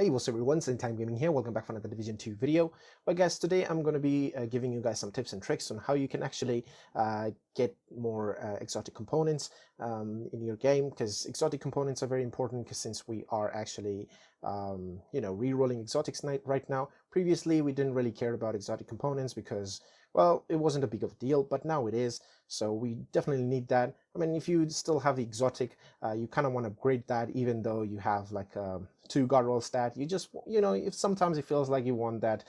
Hey, what's up everyone, Time Gaming here. Welcome back for another Division 2 video. But guys, today I'm going to be giving you guys some tips and tricks on how you can actually get more exotic components in your game, because exotic components are very important, because since we are actually re-rolling exotics right now. Previously we didn't really care about exotic components because, well, it wasn't a big of a deal, but now it is, so we definitely need that. I mean, if you still have the exotic, you kind of want to upgrade that, even though you have like 2 god roll stat. You just, if sometimes it feels like you want that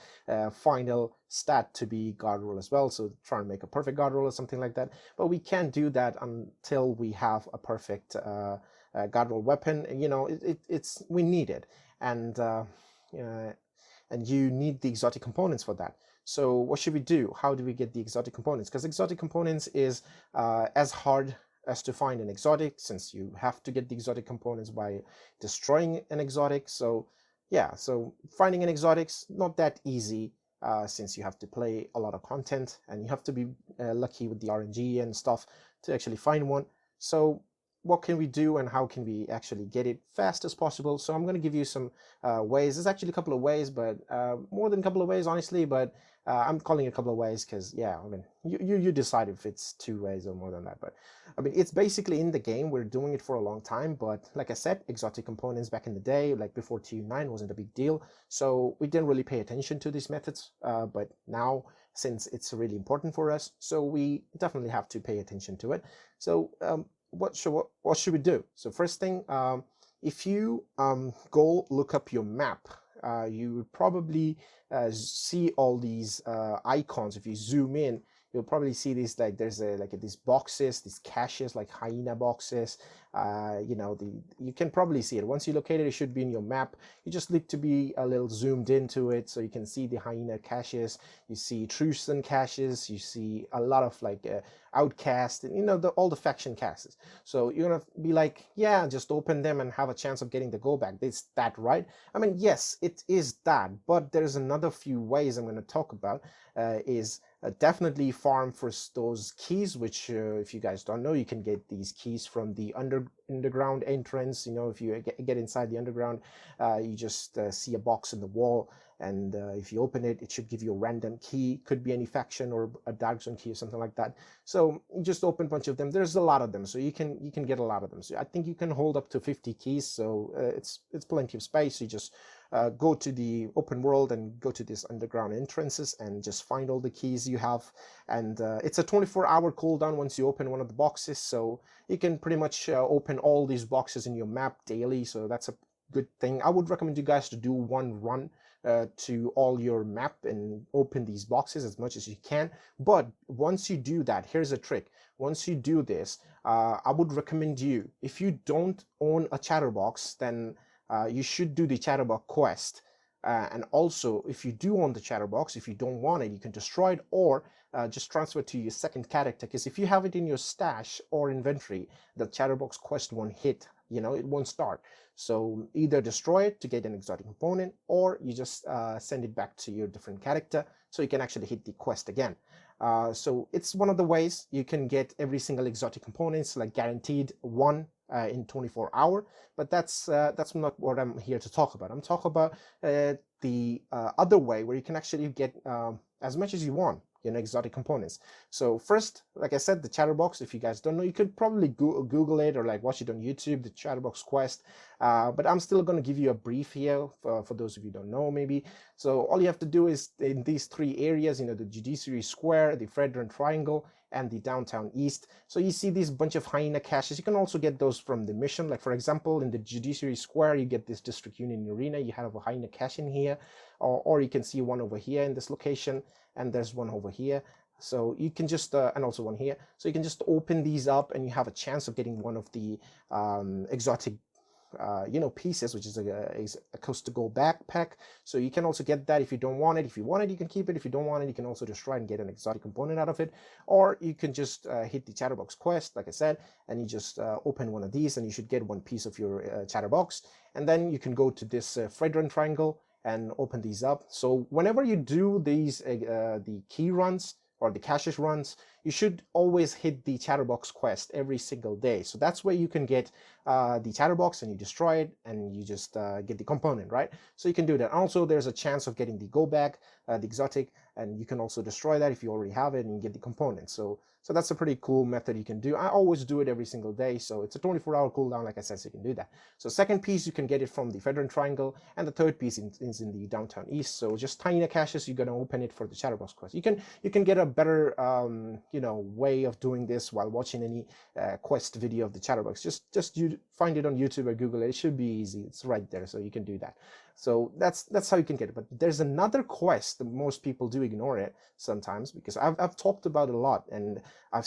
final stat to be god roll as well, so try and make a perfect god roll or something like that. But we can't do that until we have a perfect god roll weapon. It's we need it, and you need the exotic components for that. So what should we do? How do we get the exotic components? Because exotic components is as hard as to find an exotic, since you have to get the exotic components by destroying an exotic. So yeah, so finding an exotic's not that easy, since you have to play a lot of content and you have to be lucky with the RNG and stuff to actually find one. So what can we do and how can we actually get it fast as possible? So I'm going to give you some ways. There's actually a couple of ways, but more than a couple of ways, honestly, but I'm calling it a couple of ways because, yeah, I mean, you decide if it's 2 ways or more than that. But I mean, it's basically in the game. We're doing it for a long time, but like I said, exotic components back in the day, like before TU9, wasn't a big deal, so we didn't really pay attention to these methods, but now, since it's really important for us, so we definitely have to pay attention to it. So what should we do? So first thing, if you go look up your map, you would probably see all these icons. If you zoom in, you'll probably see these, like there's these boxes, these caches, like hyena boxes. You can probably see it. Once you locate it, it should be in your map. You just need to be a little zoomed into it so you can see the hyena caches. You see Truson caches. You see a lot of like outcast, and all the faction caches. So you're gonna be like, yeah, just open them and have a chance of getting the go back. Is that right? I mean, yes, it is that, but there's another few ways I'm going to talk about. Is definitely farm for those keys, which if you guys don't know, you can get these keys from the underground entrance. If you get inside the underground, you just see a box in the wall, and if you open it, it should give you a random key. Could be any faction or a dark zone key or something like that. So you just open a bunch of them. There's a lot of them, so you can get a lot of them. So I think you can hold up to 50 keys, so it's plenty of space. You just go to the open world and go to these underground entrances and just find all the keys you have. And it's a 24-hour cooldown once you open one of the boxes, so you can pretty much open all these boxes in your map daily. So that's a good thing. I would recommend you guys to do one run to all your map and open these boxes as much as you can. But once you do that, here's a trick. Once you do this, I would recommend you, if you don't own a chatterbox, then you should do the chatterbox quest. And also, if you do own the chatterbox, if you don't want it, you can destroy it, or just transfer it to your second character, because if you have it in your stash or inventory, the chatterbox quest won't hit, it won't start. So either destroy it to get an exotic component, or you just send it back to your different character so you can actually hit the quest again. So it's one of the ways you can get every single exotic components, like guaranteed one in 24 hours. But that's not what I'm here to talk about. I'm talking about the other way, where you can actually get as much as you want, exotic components. So first, like I said, the chatterbox, if you guys don't know, you could probably Google it or like watch it on YouTube, the chatterbox quest. But I'm still going to give you a brief here for those of you who don't know, maybe. So all you have to do is, in these 3 areas, the Judiciary Square, the Fredron Triangle, and the Downtown East. So you see this bunch of hyena caches. You can also get those from the mission. Like, for example, in the Judiciary Square, you get this District Union Arena. You have a hyena cache in here, or you can see one over here in this location, and there's one over here. So you can just and also one here. So you can just open these up, and you have a chance of getting one of the exotic pieces, which is a coast to go backpack. So you can also get that if you don't want it. If you want it, you can keep it. If you don't want it, you can also just try and get an exotic component out of it. Or you can just hit the chatterbox quest, like I said, and you just open one of these, and you should get one piece of your chatterbox. And then you can go to this Fredron Triangle and open these up. So whenever you do these the key runs or the caches runs, you should always hit the chatterbox quest every single day. So that's where you can get the chatterbox, and you destroy it, and you just get the component, right? So you can do that. Also, there's a chance of getting the go bag, the exotic, and you can also destroy that if you already have it, and you get the component. So that's a pretty cool method you can do. I always do it every single day, so it's a 24-hour cooldown, like I said, so you can do that. So second piece, you can get it from the Veteran Triangle, and the third piece is in the Downtown East. So just tiny caches, you're gonna open it for the Chatterbox quest. You can get a better way of doing this while watching any quest video of the Chatterbox. Just you find it on YouTube or Google it. It should be easy. It's right there, so you can do that. So that's how you can get it. But there's another quest that most people do ignore it sometimes, because I've talked about it a lot, and I've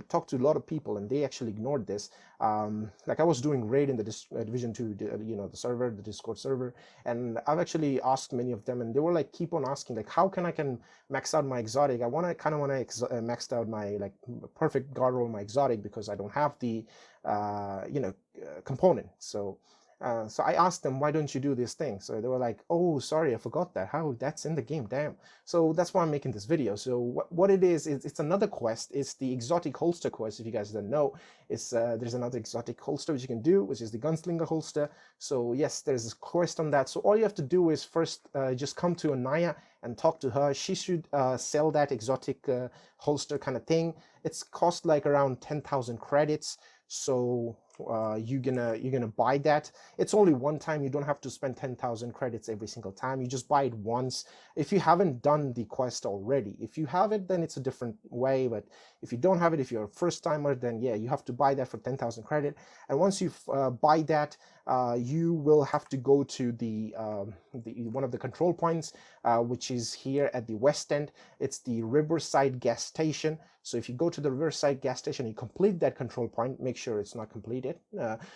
talked to a lot of people, and they actually ignored this. Like I was doing raid in the Division 2, the server, the Discord server, and I've actually asked many of them, and they were like, keep on asking, like, how can I max out my exotic? I want to max out my like perfect guard roll, my exotic, because I don't have the component. So I asked them, why don't you do this thing? So they were like, oh, sorry, I forgot that. How that's in the game, damn. So that's why I'm making this video. So what it is, it's another quest. It's the exotic holster quest. If you guys don't know, it's there's another exotic holster which you can do, which is the gunslinger holster. So yes, there's a quest on that. So all you have to do is first just come to Anaya and talk to her. She should sell that exotic holster kind of thing. It's cost like around 10,000 credits. So you're gonna buy that. It's only one time. You don't have to spend 10,000 credits every single time. You just buy it once. If you haven't done the quest already, if you have it, then it's a different way. But if you don't have it, if you're a first timer, then yeah, you have to buy that for 10,000 credit. And once you buy that, you will have to go to the one of the control points, which is here at the west end. It's the Riverside gas station. So if you go to the Riverside gas station, you complete that control point, make sure it's not completed.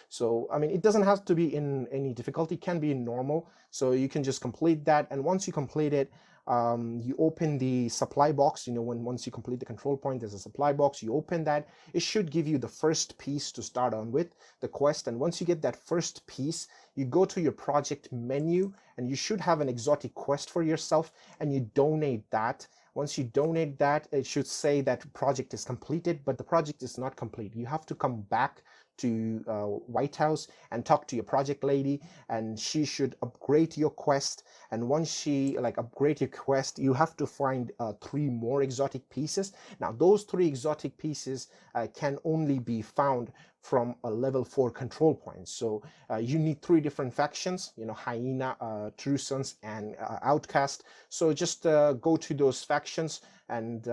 So I mean, it doesn't have to be in any difficulty, it can be in normal. So you can just complete that, and once you complete it, you open the supply box. Once you complete the control point, there's a supply box. You open that, it should give you the first piece to start on with the quest. And once you get that first piece, you go to your project menu, and you should have an exotic quest for yourself, and you donate that. Once you donate that, it should say that project is completed, but the project is not complete. You have to come back to White House and talk to your project lady, and she should upgrade your quest. And once she upgrade your quest, you have to find 3 more exotic pieces. Now those 3 exotic pieces can only be found from a level 4 control point. So you need 3 different factions, Hyena, True Sons, and Outcast. So just go to those factions and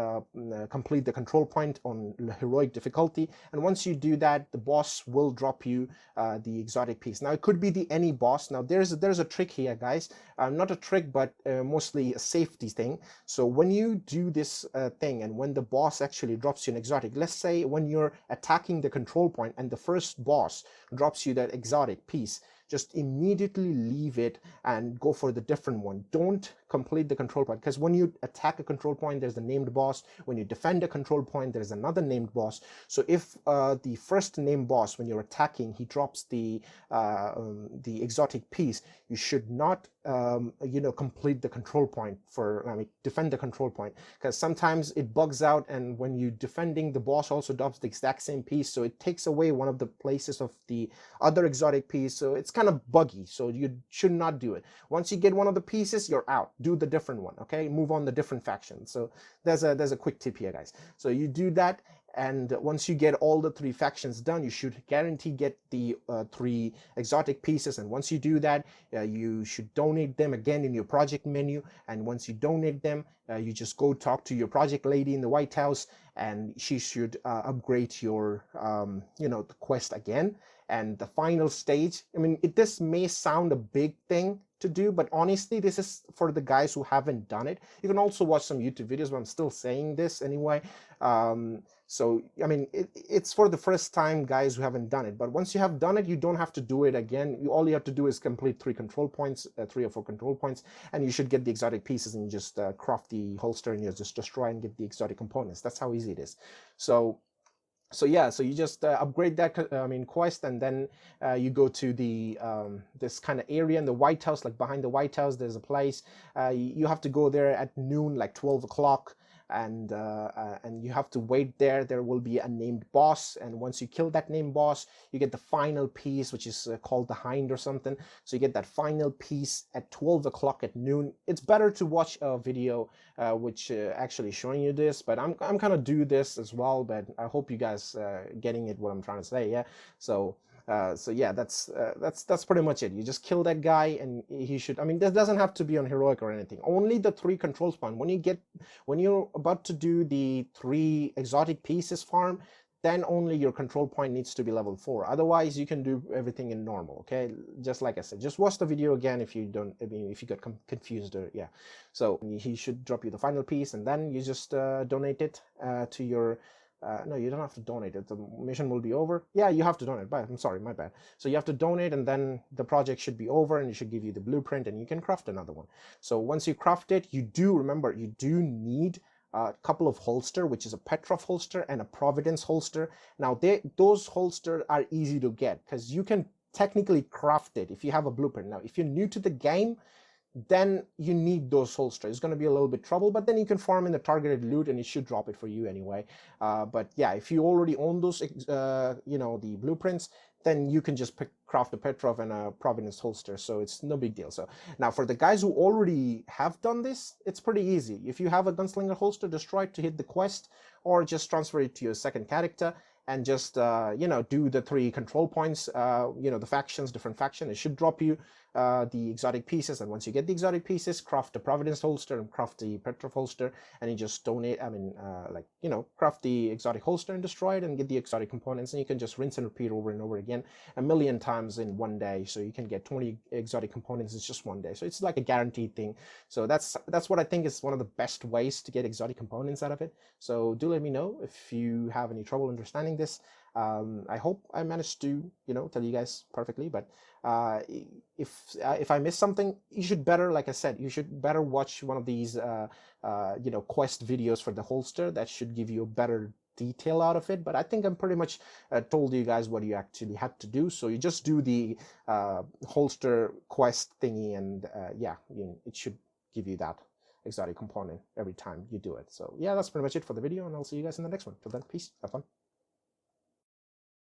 complete the control point on heroic difficulty. And once you do that, the boss will drop you the exotic piece. Now it could be any boss. Now there's a trick here, guys. Not a trick, but mostly a safety thing. So when you do this thing, and when the boss actually drops you an exotic, let's say when you're attacking the control point and the first boss drops you that exotic piece, just immediately leave it and go for the different one. Don't complete the control point, because when you attack a control point, there's the named boss. When you defend a control point, there's another named boss. So if the first named boss, when you're attacking, he drops the exotic piece, you should not complete the control point defend the control point, because sometimes it bugs out, and when you defending, the boss also drops the exact same piece, so it takes away one of the places of the other exotic piece. So it's kind of buggy, so you should not do it. Once you get one of the pieces, you're out. Do the different one, okay? Move on the different faction. So there's a quick tip here, guys. So you do that, and once you get all the 3 factions done, you should guarantee get the 3 exotic pieces. And once you do that, you should donate them again in your project menu. And once you donate them, you just go talk to your project lady in the White House, and she should upgrade your the quest again. And the final stage, I mean, this may sound a big thing to do, but honestly, this is for the guys who haven't done it. You can also watch some YouTube videos, but I'm still saying this anyway. So I mean, it's for the first time guys who haven't done it. But once you have done it, you don't have to do it again. All you have to do is complete 3 control points, 3 or 4 control points, and you should get the exotic pieces, and you just craft the holster, and you just destroy and get the exotic components. That's how easy it is. So yeah, so you just upgrade that quest, and then you go to the this kind of area in the White House, like behind the White House. There's a place you have to go there at noon, like 12 o'clock. and you have to wait there. There will be a named boss, and once you kill that named boss, you get the final piece, which is called the hind or something. So you get that final piece at 12 o'clock at noon. It's better to watch a video which actually showing you this, but I'm kind of do this as well, but I hope you guys getting it what I'm trying to say. Yeah, so yeah, that's pretty much it. You just kill that guy, and he should, I mean, this doesn't have to be on heroic or anything. Only the 3 control spawn. When you're about to do the 3 exotic pieces farm, then only your control point needs to be level 4. Otherwise, you can do everything in normal. Okay, just like I said, just watch the video again if you don't, I mean, if you got confused, or yeah. So he should drop you the final piece, and then you just donate it to your. No, you don't have to donate it. The mission will be over. Yeah, you have to donate. But I'm sorry, my bad. So you have to donate, and then the project should be over, and it should give you the blueprint, and you can craft another one. So once you craft it, you do need a couple of holster, which is a Petrov holster and a Providence holster. Now those holsters are easy to get because you can technically craft it if you have a blueprint. Now, if you're new to the game, then you need those holsters. It's going to be a little bit trouble, but then you can farm in the targeted loot, and it should drop it for you anyway. But yeah, if you already own those, the blueprints, then you can just craft a Petrov and a Providence holster, so it's no big deal. So now for the guys who already have done this, it's pretty easy. If you have a gunslinger holster, destroy it to hit the quest, or just transfer it to your second character, and just do the 3 control points, the factions, different faction. It should drop you the exotic pieces, and once you get the exotic pieces, craft the Providence holster and craft the Petrov holster, and you just donate, craft the exotic holster and destroy it and get the exotic components, and you can just rinse and repeat over and over again a million times in one day. So you can get 20 exotic components in just one day. So it's like a guaranteed thing. So that's what I think is one of the best ways to get exotic components out of it. So do let me know if you have any trouble understanding this. I hope I managed to, tell you guys perfectly, but if I missed something, you should better, like I said, you should better watch one of these, quest videos for the holster. That should give you a better detail out of it. But I think I'm pretty much told you guys what you actually had to do. So you just do the holster quest thingy, and it should give you that exotic component every time you do it. So yeah, that's pretty much it for the video, and I'll see you guys in the next one. Till then, peace, have fun.